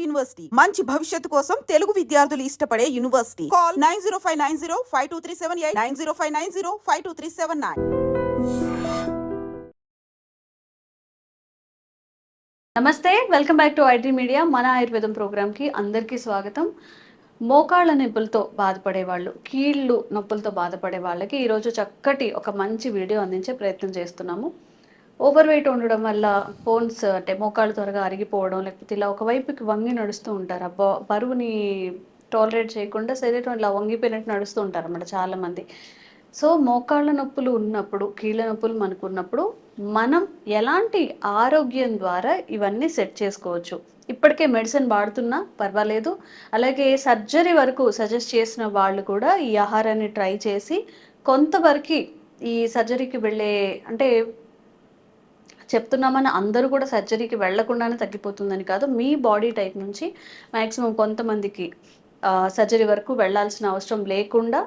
University మంచి భవిష్యత్తు కోసం తెలుగు విద్యార్థులు ఇష్టపడే యూనివర్సిటీ. కాల్ 9059052378 9059052379. నమస్తే, welcome back to IT media. మన ఆయుర్వేదం ప్రోగ్రామ్కి అందరికీ స్వాగతం. మోకాళ్ళ నొప్పులతో బాధపడే వాళ్ళు, కీళ్ళు నొప్పులతో బాధపడే వాళ్ళకి ఈరోజు చక్కటి ఒక మంచి వీడియో అందించే ప్రయత్నం చేస్తున్నాము. ఓవర్ వెయిట్ ఉండడం వల్ల బోన్స్ అంటే మోకాళ్ళు త్వరగా అరిగిపోవడం, లేకపోతే ఇలా ఒకవైపుకి వంగి నడుస్తూ ఉంటారు. ఆ బరువుని టాలరేట్ చేయకుండా శరీరం ఇలా వంగిపోయినట్టు నడుస్తూ ఉంటారు అన్నమాట చాలామంది. సో మోకాళ్ళ నొప్పులు ఉన్నప్పుడు, కీళ్ళ నొప్పులు మనకు ఉన్నప్పుడు మనం ఎలాంటి ఆరోగ్యం ద్వారా ఇవన్నీ సెట్ చేసుకోవచ్చు? ఇప్పటికే మెడిసిన్ వాడుతున్నా పర్వాలేదు, అలాగే సర్జరీ వరకు సజెస్ట్ చేసిన వాళ్ళు కూడా ఈ ఆహారాన్ని ట్రై చేసి కొంతవరకు ఈ సర్జరీకి వెళ్ళే అంటే చెప్తున్నామని అందరూ కూడా సర్జరీకి వెళ్లకుండానే తగ్గిపోతుందని కాదు. మీ బాడీ టైప్ నుంచి మ్యాక్సిమం కొంతమందికి సర్జరీ వరకు వెళ్లాల్సిన అవసరం లేకుండా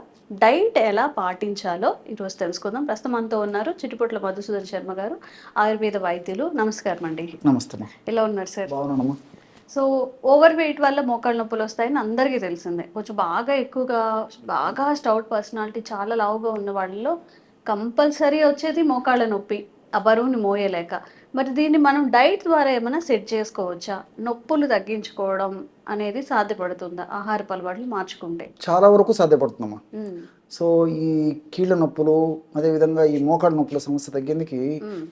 డైట్ ఎలా పాటించాలో ఈరోజు తెలుసుకుందాం. ప్రస్తుతం మనతో ఉన్నారు చిటిపొట్ల మధుసూదన్ శర్మ గారు, ఆయుర్వేద వైద్యులు. నమస్కారం అండి. నమస్తే. ఎలా ఉన్నారు సార్? బాగున్నానమ్మా. సో ఓవర్ వెయిట్ వల్ల మోకాళ్ళ నొప్పులు వస్తాయని అందరికీ తెలిసిందే. కొంచెం బాగా ఎక్కువగా బాగా స్టౌట్ పర్సనాలిటీ, చాలా లావుగా ఉన్న వాళ్ళలో కంపల్సరీ వచ్చేది మోకాళ్ళ నొప్పి, ఆ బరువుని మోయలేక. మరి దీన్ని మనం డైట్ ద్వారా ఏమైనా సెట్ చేసుకోవచ్చా? నొప్పులు తగ్గించుకోవడం అనేది సాధ్యపడుతుందా ఆహారపు అలవాట్లు మార్చుకుంటే? చాలా వరకు సాధ్యపడుతుందమ్మా. సో ఈ కీళ్ళ నొప్పులు, అదేవిధంగా ఈ మోకాళ్ళ నొప్పుల సమస్య తగ్గేందుకు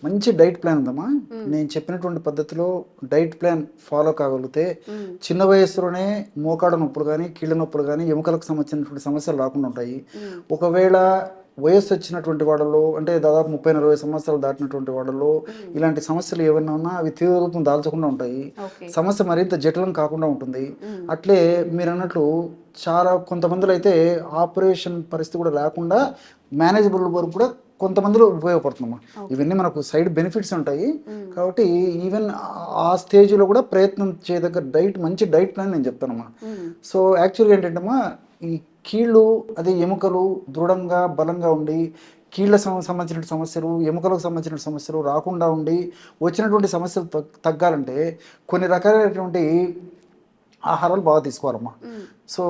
మంచి డైట్ ప్లాన్ ఉందమ్మా. నేను చెప్పినటువంటి పద్ధతిలో డైట్ ప్లాన్ ఫాలో కాగలిగితే చిన్న వయసులోనే మోకాళ్ళ నొప్పులు కానీ, కీళ్ళ నొప్పులు కానీ, ఎముకలకు సంబంధించినటువంటి సమస్యలు రాకుండా ఉంటాయి. ఒకవేళ వయస్సు వచ్చినటువంటి వాళ్ళలో, అంటే దాదాపు 30-40 సంవత్సరాలు దాటినటువంటి వాళ్ళలో ఇలాంటి సమస్యలు ఏమైనా ఉన్నా అవి తీవ్ర రూపం దాల్చకుండా ఉంటాయి. సమస్య మరింత జటిలం కాకుండా ఉంటుంది. అట్లే మీరు అన్నట్లు చాలా కొంతమందిలో అయితే ఆపరేషన్ పరిస్థితి కూడా లేకుండా మేనేజబుల్ వరకు కూడా కొంతమందిలో ఉపయోగపడుతుందమ్మా. ఇవన్నీ మనకు సైడ్ బెనిఫిట్స్ ఉంటాయి. కాబట్టి ఈవెన్ ఆ స్టేజ్లో కూడా ప్రయత్నం చేయదగ్గ డైట్, మంచి డైట్ ప్లాన్ నేను చెప్తానమ్మా. సో యాక్చువల్గా ఏంటంటమ్మా, ఈ కీళ్ళు అదే ఎముకలు దృఢంగా బలంగా ఉండి, కీళ్ళ సంబంధించిన సమస్యలు, ఎముకలకు సంబంధించిన సమస్యలు రాకుండా ఉండి, వచ్చినటువంటి సమస్యలు తగ్గాలంటే కొన్ని రకాలైనటువంటి ఆహారాలు బాగా తీసుకోవాలమ్మా. సో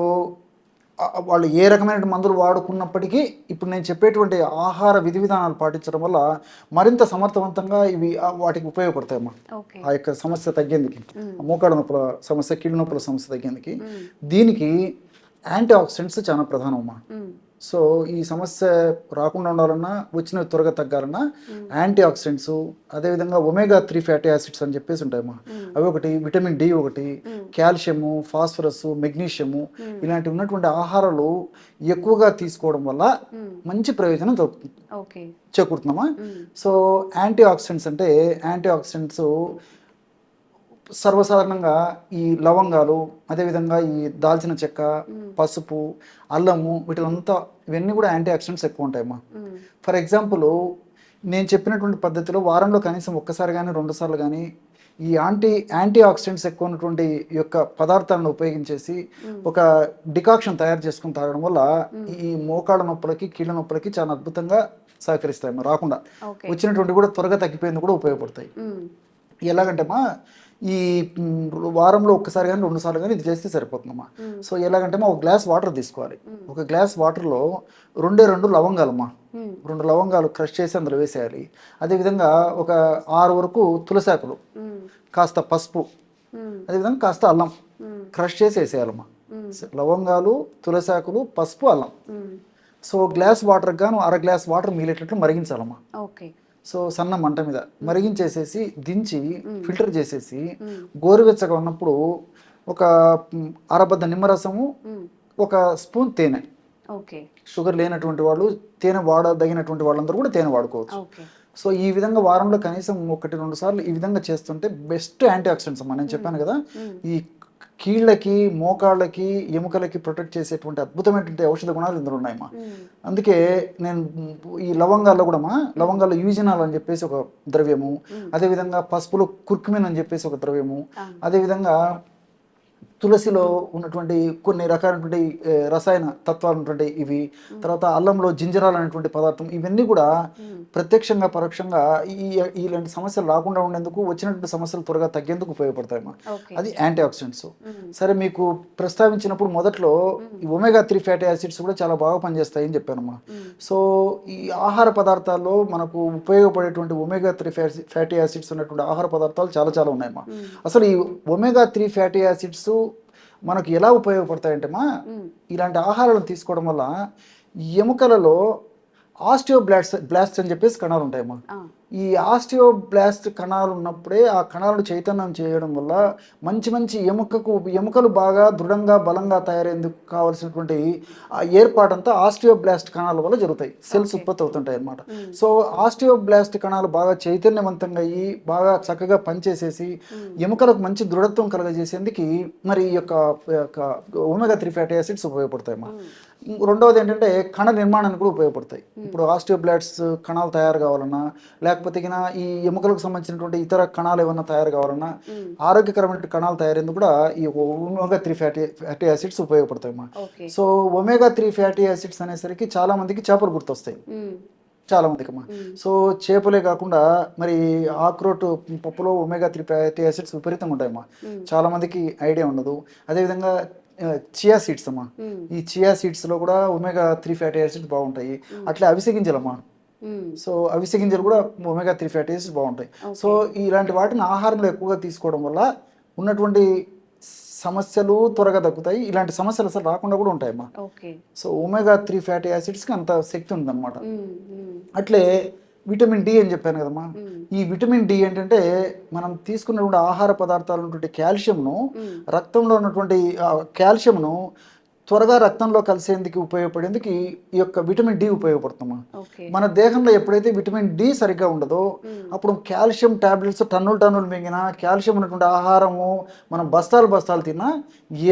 వాళ్ళు ఏ రకమైన మందులు వాడుకున్నప్పటికీ ఇప్పుడు నేను చెప్పేటువంటి ఆహార విధి విధానాలు పాటించడం వల్ల మరింత సమర్థవంతంగా ఇవి వాటికి ఉపయోగపడతాయమ్మా. ఆ యొక్క సమస్య తగ్గేందుకు, మోకాళ్ళ నొప్పుల సమస్య, కీళ్ళ నొప్పుల సమస్య తగ్గేందుకు దీనికి యాంటీ ఆక్సిడెంట్స్ చాలా ప్రధానమ్మా. సో ఈ సమస్య రాకుండా ఉండాలన్నా, వచ్చినవి త్వరగా తగ్గాలన్నా యాంటీ ఆక్సిడెంట్స్, అదేవిధంగా ఒమేగా-3 ఫ్యాటీ యాసిడ్స్ అని చెప్పేసి ఉంటాయమ్మా. అవి ఒకటి, విటమిన్ డి ఒకటి, కాల్షియము, ఫాస్ఫరస్, మెగ్నీషియము, ఇలాంటివి ఉన్నటువంటి ఆహారాలు ఎక్కువగా తీసుకోవడం వల్ల మంచి ప్రయోజనం చేకూరుతున్నామా. సో యాంటీ ఆక్సిడెంట్స్ అంటే, యాంటీ ఆక్సిడెంట్స్ సర్వసాధారణంగా ఈ లవంగాలు, అదేవిధంగా ఈ దాల్చిన చెక్క, పసుపు, అల్లము, వీటిలంతా ఇవన్నీ కూడా యాంటీ ఆక్సిడెంట్స్ ఎక్కువ ఉంటాయమ్మా. ఫర్ ఎగ్జాంపుల్, నేను చెప్పినటువంటి పద్ధతిలో వారంలో కనీసం ఒక్కసారి కానీ 2 సార్లు కానీ ఈ యాంటీ ఆక్సిడెంట్స్ ఎక్కువ ఉన్నటువంటి యొక్క పదార్థాలను ఉపయోగించేసి ఒక డికాక్షన్ తయారు చేసుకుని తాగడం వల్ల ఈ మోకాళ్ళ నొప్పులకి, కీళ్ళ నొప్పులకి చాలా అద్భుతంగా సహకరిస్తాయమ్మా. రాకుండా వచ్చినటువంటి కూడా త్వరగా తగ్గిపోయేందుకు కూడా ఉపయోగపడతాయి. ఎలాగంటేమా, ఈ వారంలో ఒక్కసారి కానీ 2 సార్లు కానీ ఇది చేస్తే సరిపోతుందమ్మా. సో ఎలాగంటే ఒక గ్లాస్ వాటర్ తీసుకోవాలి. ఒక గ్లాస్ వాటర్లో 2 లవంగాలమ్మా, 2 లవంగాలు క్రష్ చేసి అందులో వేసేయాలి. అదేవిధంగా ఒక 6 వరకు తులసాకులు, కాస్త పసుపు, అదేవిధంగా కాస్త అల్లం క్రష్ చేసి వేసేయాలమ్మా. లవంగాలు, తులసాకులు, పసుపు, అల్లం. సో గ్లాస్ వాటర్ గాను 1/2 గ్లాస్ వాటర్ మిగిలేటట్లు మరిగించాలమ్మా. సో సన్న మంట మీద మరిగించేసేసి దించి ఫిల్టర్ చేసేసి గోరువెచ్చగా ఉన్నప్పుడు ఒక అరబద్ద నిమ్మరసము, 1 స్పూన్ తేనె. షుగర్ లేనటువంటి వాళ్ళు, తేనె వాడదగినటువంటి వాళ్ళందరూ కూడా తేనె వాడుకోవచ్చు. సో ఈ విధంగా వారంలో కనీసం 1-2 సార్లు ఈ విధంగా చేస్తుంటే బెస్ట్ యాంటీ ఆక్సిడెంట్స్ అమ్మా. నేను చెప్పాను కదా, ఈ కీళ్ళకి, మోకాళ్ళకి, ఎముకలకి ప్రొటెక్ట్ చేసేటువంటి అద్భుతమైనటువంటి ఔషధ గుణాలు ఇందులో ఉన్నాయమ్మా. అందుకే నేను ఈ లవంగాల్లో కూడా లవంగాల్లో యూజినాల్ అని చెప్పేసి ఒక ద్రవ్యము, అదేవిధంగా పసుపులో కుర్కుమిన్ అని చెప్పేసి ఒక ద్రవ్యము, అదేవిధంగా తులసిలో ఉన్నటువంటి కొన్ని రకాలైనటువంటి రసాయన తత్వాలు ఉన్నటువంటి ఇవి, తర్వాత అల్లంలో జింజరాల్ అనేటువంటి పదార్థం, ఇవన్నీ కూడా ప్రత్యక్షంగా పరోక్షంగా ఇలాంటి సమస్యలు రాకుండా ఉండేందుకు, వచ్చినటువంటి సమస్యలు త్వరగా తగ్గేందుకు ఉపయోగపడతాయమ్మా. అది యాంటీ ఆక్సిడెంట్స్. సరే, మీకు ప్రస్తావించినప్పుడు మొదట్లో ఈ ఒమేగా-3 ఫ్యాటీ యాసిడ్స్ కూడా చాలా బాగా పనిచేస్తాయని చెప్పానమ్మా. సో ఈ ఆహార పదార్థాల్లో మనకు ఉపయోగపడేటువంటి ఒమేగా-3 ఫ్యాటీ యాసిడ్స్ ఉన్నటువంటి ఆహార పదార్థాలు చాలా చాలా ఉన్నాయమ్మా. అసలు ఈ ఒమేగా-3 ఫ్యాటీ యాసిడ్స్ మనకు ఎలా ఉపయోగపడతాయంటేమా, ఇలాంటి ఆహారాలను తీసుకోవడం వల్ల ఎముకలలో బ్లాస్ట్ అని చెప్పేసి కణాలు ఉంటాయమ్మా. ఈ ఆస్టియోబ్లాస్ట్ కణాలు ఉన్నప్పుడే ఆ కణాలను చైతన్యం చేయడం వల్ల మంచి ఎముకలు బాగా దృఢంగా బలంగా తయారేందుకు కావాల్సినటువంటి ఆ ఏర్పాటంతా ఆస్టియోబ్లాస్ట్ కణాల వల్ల జరుగుతాయి. సెల్స్ ఉత్పత్తి అవుతుంటాయి అన్నమాట. సో ఆస్టియోబ్లాస్ట్ కణాలు బాగా చైతన్యవంతంగా అయ్యి బాగా చక్కగా పనిచేసేసి ఎముకలకు మంచి దృఢత్వం కలగజేసేందుకు మరి ఈ యొక్క ఒమేగా-3 ఫ్యాటీ యాసిడ్స్ ఉపయోగపడతాయమ్మా. రెండవది ఏంటంటే కణ నిర్మాణానికి కూడా ఉపయోగపడతాయి. ఇప్పుడు ఆస్టియోబ్లాస్ట్స్ కణాలు తయారు కావాలన్నా, లేకపోతే ఈ ఎముకలకు సంబంధించినటువంటి ఇతర కణాలు ఏమన్నా తయారు కావాలన్నా, ఆరోగ్యకరమైన కణాలు తయారేందుకు కూడా ఈ ఒమేగా-3 fatty acids ఉపయోగపడతాయమ్మా. So ఒమేగా-3 fatty acids అనేసరికి చాలా మందికి చేపలు గుర్తొస్తాయి, చాలా మందికి అమ్మా. సో చేపలే కాకుండా మరి ఆక్రోట్ పప్పులో ఒమేగా-3 ఫ్యాటీ యాసిడ్స్ విపరీతంగా ఉంటాయమ్మా. చాలా మందికి ఐడియా ఉండదు. అదేవిధంగా చియా సీడ్స్ అమ్మా, ఈ చియా సీడ్స్ లో కూడా ఒమేగా-3 ఫ్యాటీ యాసిడ్స్ బాగుంటాయి. అట్లా అవిసె గింజలమ్మా, సో అవిసె గింజలు కూడా ఒమేగా-3 ఫ్యాటీ యాసిడ్స్ బాగుంటాయి. సో ఇలాంటి వాటిని ఆహారంలో ఎక్కువగా తీసుకోవడం వల్ల ఉన్నటువంటి సమస్యలు త్వరగా తగ్గుతాయి. ఇలాంటి సమస్యలు అసలు రాకుండా కూడా ఉంటాయమ్మా. సో ఒమేగా-3 ఫ్యాటీ యాసిడ్స్కి అంత శక్తి ఉందన్నమాట. అట్లే విటమిన్ డి అని చెప్పాను కదమ్మా. ఈ విటమిన్ డి ఏంటంటే మనం తీసుకున్నటువంటి ఆహార పదార్థాలు ఉన్నటువంటి కాల్షియంను, రక్తంలో ఉన్నటువంటి కాల్షియంను త్వరగా రక్తంలో కలిసేందుకు ఉపయోగపడేందుకు ఈ యొక్క విటమిన్ డి ఉపయోగపడుతుందమ్మా. మన దేహంలో ఎప్పుడైతే విటమిన్ డి సరిగ్గా ఉండదో అప్పుడు కాల్షియం టాబ్లెట్స్ టన్నులు మింగినా, కాల్షియం ఉన్నటువంటి ఆహారము మనం బస్తాలు తిన్నా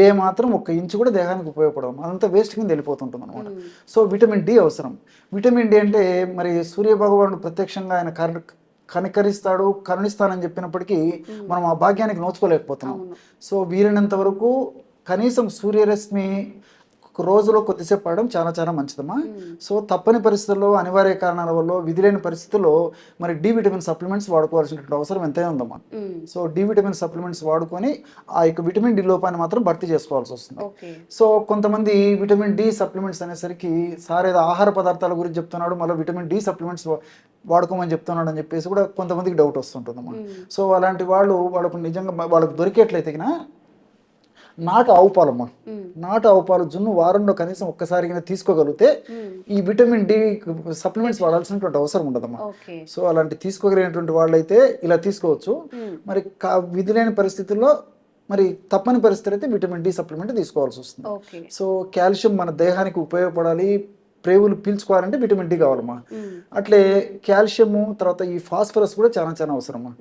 ఏ మాత్రం 1 ఇంచు కూడా దేహానికి ఉపయోగపడదు, అదంతా వేస్ట్ కింద వెళ్ళిపోతుంటుంది అనమాట. సో విటమిన్ డి అవసరం. విటమిన్ డి అంటే మరి సూర్యభగవానుడు ప్రత్యక్షంగా ఆయన కరుణిస్తానని చెప్పినప్పటికీ మనం ఆ భాగ్యానికి నోచుకోలేకపోతున్నాం. సో వీలైనంత వరకు కనీసం సూర్యరశ్మి రోజులో కొద్దిసేపు పడడం చాలా చాలా మంచిదమ్మా. సో తప్పని పరిస్థితుల్లో, అనివార్య కారణాల వల్ల, విధి లేని పరిస్థితుల్లో మరి డి విటమిన్ సప్లిమెంట్స్ వాడుకోవాల్సినటువంటి అవసరం ఎంతైనా ఉందమ్మా. సో డి విటమిన్ సప్లిమెంట్స్ వాడుకొని ఆ యొక్క విటమిన్ డి లోపాన్ని మాత్రం భర్తీ చేసుకోవాల్సి వస్తుంది. సో కొంతమంది విటమిన్ డి సప్లిమెంట్స్ అనేసరికి సార్ ఏదో ఆహార పదార్థాల గురించి చెప్తున్నాడు, మళ్ళీ విటమిన్ డి సప్లిమెంట్స్ వాడుకోమని చెప్తున్నాడు అని చెప్పేసి కూడా కొంతమందికి డౌట్ వస్తుంటుందమ్మా. సో అలాంటి వాళ్ళకు నిజంగా వాళ్ళకు దొరికేట్లయితే నాటు ఆవు పాలమ్మా. నాటు ఆవు పాలు జున్ను వారంలో కనీసం ఒక్కసారి తీసుకోగలిగితే ఈ విటమిన్ డి సప్లిమెంట్స్ వాడాల్సినటువంటి అవసరం ఉండదమ్మా. సో అలాంటి తీసుకోగలిగినటువంటి వాళ్ళైతే ఇలా తీసుకోవచ్చు. మరి విధి లేని పరిస్థితుల్లో, మరి తప్పని పరిస్థితులు అయితే విటమిన్ డి సప్లిమెంట్ తీసుకోవాల్సి వస్తుంది. సో కాల్షియం మన దేహానికి ఉపయోగపడాలి, ప్రేవులు పీల్చుకోవాలంటే విటమిన్ డి కావాలమ్మా. అట్లే కాల్షియము, తర్వాత ఈ ఫాస్ఫరస్ కూడా చాలా చాలా అవసరమ్మా.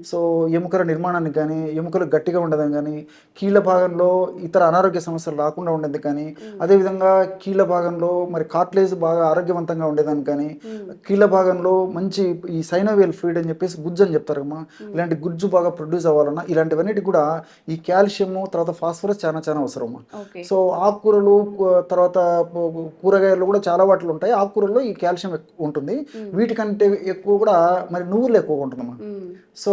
సో ఎముకల నిర్మాణానికి కానీ, ఎముకలు గట్టిగా ఉండదని కానీ, కీళ్ళ భాగంలో ఇతర అనారోగ్య సమస్యలు రాకుండా ఉండేది కానీ, అదేవిధంగా కీళ్ళ భాగంలో మరి కార్ట్లేజ్ బాగా ఆరోగ్యవంతంగా ఉండేదాన్ని కానీ, కీళ్ళ భాగంలో మంచి ఈ సైనోవియల్ ఫ్లూయిడ్ అని చెప్పేసి గుజ్జు అని చెప్తారమ్మా, ఇలాంటి గుజ్జు బాగా ప్రొడ్యూస్ అవ్వాలన్నా ఇలాంటివన్నిటి కూడా ఈ కాల్షియము తర్వాత ఫాస్ఫరస్ చాలా చాలా అవసరమ్మా. సో ఆకుకూరలు తర్వాత కూరగాయలు కూడా చాలా వాటిలో ఉంటాయి. ఆకుకూరల్లో ఈ కాల్షియం ఉంటుంది. వీటికంటే ఎక్కువ కూడా మరి నువ్వులు ఎక్కువగా ఉంటుందమ్మా. సో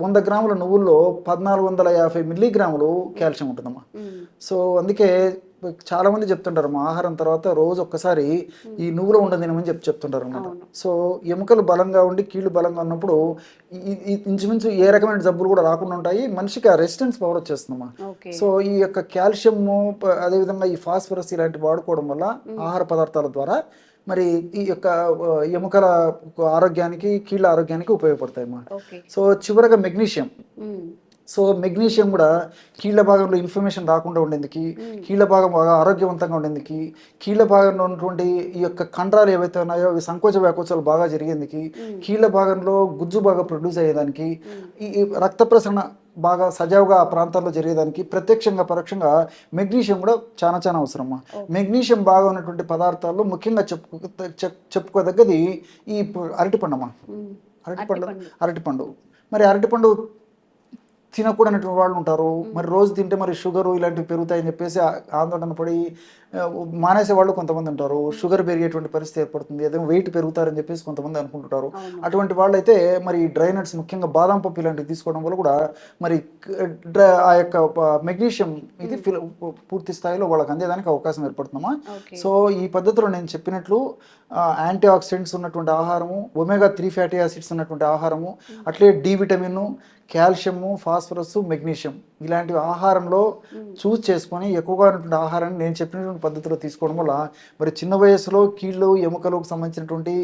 100 గ్రాముల నువ్వుల్లో 1450 మిల్లీగ్రాములు కాల్షియం ఉంటుందమ్మా. సో అందుకే చాలా మంది చెప్తుంటారు మా ఆహారం తర్వాత రోజు ఒక్కసారి ఈ నువ్వుల ఉండ తినమని చెప్తుంటారు అన్నమాట. సో ఎముకలు బలంగా ఉండి కీళ్ళు బలంగా ఉన్నప్పుడు ఇంచుమించు ఏ రకమైన జబ్బులు కూడా రాకుండా ఉంటాయి, మనిషికి ఆ రెసిస్టెన్స్ పవర్ వచ్చేస్తుందమ్మా. సో ఈ యొక్క కాల్షియము, అదేవిధంగా ఈ ఫాస్ఫరస్ ఇలాంటివి వాడుకోవడం వల్ల ఆహార పదార్థాల ద్వారా మరి ఈ యొక్క ఎముకల ఆరోగ్యానికి, కీళ్ళ ఆరోగ్యానికి ఉపయోగపడతాయమ్మా. సో చివరగా మెగ్నీషియం. సో మెగ్నీషియం కూడా కీళ్ళ భాగంలో ఇన్ఫ్లమేషన్ రాకుండా ఉండేందుకు, కీళ్ళ భాగం బాగా ఆరోగ్యవంతంగా ఉండేందుకు, కీళ్ళ భాగంలో ఉన్నటువంటి ఈ యొక్క కండరాలు ఏవైతే ఉన్నాయో అవి సంకోచ వ్యాకోచాలు బాగా జరిగేందుకు, కీళ్ళ భాగంలో గుజ్జు బాగా ప్రొడ్యూస్ అయ్యేదానికి, ఈ రక్త ప్రసరణ బాగా సజావుగా ఆ ప్రాంతాల్లో జరిగేదానికి ప్రత్యక్షంగా పరోక్షంగా మెగ్నీషియం కూడా చాలా చాలా అవసరమ్మా. మెగ్నీషియం బాగా ఉన్నటువంటి పదార్థాల్లో ముఖ్యంగా చెప్పుకోదగ్గది ఈ అరటిపండు అమ్మా. అరటిపండు మరి అరటిపండు తినకూడనటువంటి వాళ్ళు ఉంటారు. మరి రోజు తింటే మరి షుగరు ఇలాంటివి పెరుగుతాయని చెప్పేసి ఆందోళన పడి మానేసే వాళ్ళు కొంతమంది ఉంటారు. షుగర్ పెరిగేటువంటి పరిస్థితి ఏర్పడుతుంది, అదే వెయిట్ పెరుగుతారని చెప్పేసి కొంతమంది అనుకుంటుంటారు. అటువంటి వాళ్ళైతే మరి డ్రై నట్స్, ముఖ్యంగా బాదం పప్పు ఇలాంటివి తీసుకోవడం వల్ల కూడా మరి ఆ యొక్క మెగ్నీషియం ఇది పూర్తి స్థాయిలో వాళ్ళకి అందేదానికి అవకాశం ఏర్పడుతుందమ్మా. సో ఈ పద్ధతిలో నేను చెప్పినట్లు యాంటీ ఆక్సిడెంట్స్ ఉన్నటువంటి ఆహారము, ఒమేగా-3 ఫ్యాటీ యాసిడ్స్ ఉన్నటువంటి ఆహారము, అట్లే D vitamin, calcium, phosphorus, magnesium ఇలాంటివి ఆహారంలో చూస్ చేసుకొని ఎక్కువగా ఉన్నటువంటి ఆహారాన్ని నేను చెప్పినటువంటి పద్ధతిలో తీసుకోవడం వల్ల మరి చిన్న వయసులో కీళ్ళు ఎముకలకు సంబంధించినటువంటి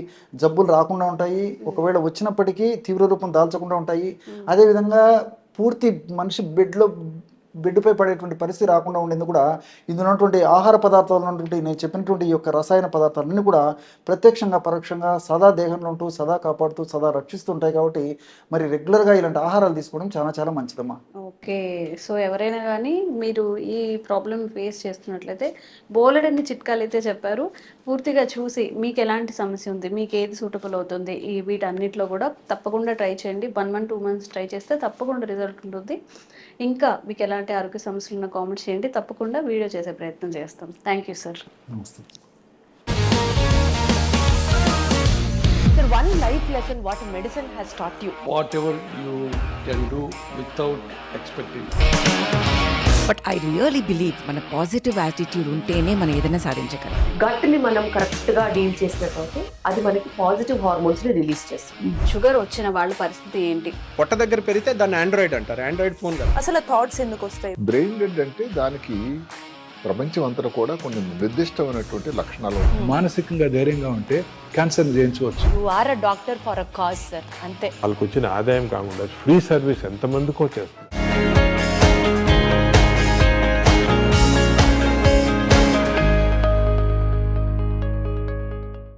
జబ్బులు రాకుండా ఉంటాయి. ఒకవేళ వచ్చినప్పటికీ తీవ్ర రూపం దాల్చకుండా ఉంటాయి. అదేవిధంగా పూర్తి మనిషి బెడ్పై పడేటువంటి పరిస్థితి రాకుండా ఉండేందుకు కూడా ఇందులో ఉన్నటువంటి ఆహార పదార్థాలు ఉన్నటువంటి నేను చెప్పినటువంటి ఈ యొక్క రసాయన పదార్థాలన్నీ కూడా ప్రత్యక్షంగా పరోక్షంగా సదా దేహంలో ఉంటూ సదా కాపాడుతూ సదా రక్షిస్తుంటాయి. కాబట్టి మరి రెగ్యులర్గా ఇలాంటి ఆహారాలు తీసుకోవడం చాలా చాలా మంచిదమ్మా. ఓకే, సో ఎవరైనా కానీ మీరు ఈ ప్రాబ్లం ఫేస్ చేస్తున్నట్లయితే బోలెడన్ని చిట్కాలు అయితే చెప్పారు. పూర్తిగా చూసి మీకు ఎలాంటి సమస్య ఉంది, మీకు ఏది సూటబుల్ అవుతుంది, ఈ వీటన్నిటిలో కూడా తప్పకుండా ట్రై చేయండి. 1-2 మంత్స్ ట్రై చేస్తే తప్పకుండా రిజల్ట్ ఉంటుంది. ఇంకా మీకు ఎలాంటి ఆరోగ్య సమస్యలు ఉన్న కామెంట్స్ చేయండి, తప్పకుండా వీడియో చేసే ప్రయత్నం చేస్తాం. Thank you sir. నమస్తే. Sir, one life lesson what medicine has taught you. Whatever you can do without expecting. But I really believe మన పాజిటివ్ యాటిట్యూడ్ ఉంటేనే మనం ఏదైనా సాధించగలం. గట్ని మనం కరెక్ట్ గా డీల్ చేసినట్లయితే అది మనకి పాజిటివ్ హార్మోన్స్ ని రిలీజ్ చేస్తుంది. షుగర్ వచ్చిన వాళ్ళ పరిస్థితి ఏంటి? పొట్ట దగ్గర పెరిగితే దాన్ని ఆండ్రాయిడ్ అంటారు, ఆండ్రాయిడ్ ఫోన్ కదా. అసలు థాట్స్ ఎందుకు వస్తాయి? బ్రెయిన్ డెడ్ అంటే దానికి ప్రపంచం అంతా కూడా కొన్ని నిర్దిష్టమైనటువంటి లక్షణాలు ఉంటాయి. మానసికంగా ధైర్యంగా ఉంటే క్యాన్సర్ జయించవచ్చు. You are a doctor for a cause sir, అంతే. వాళ్ళకి వచ్చిన ఆదాయం కాకుండా ఫ్రీ సర్వీస్ ఎంతమందికో చేస్తారు.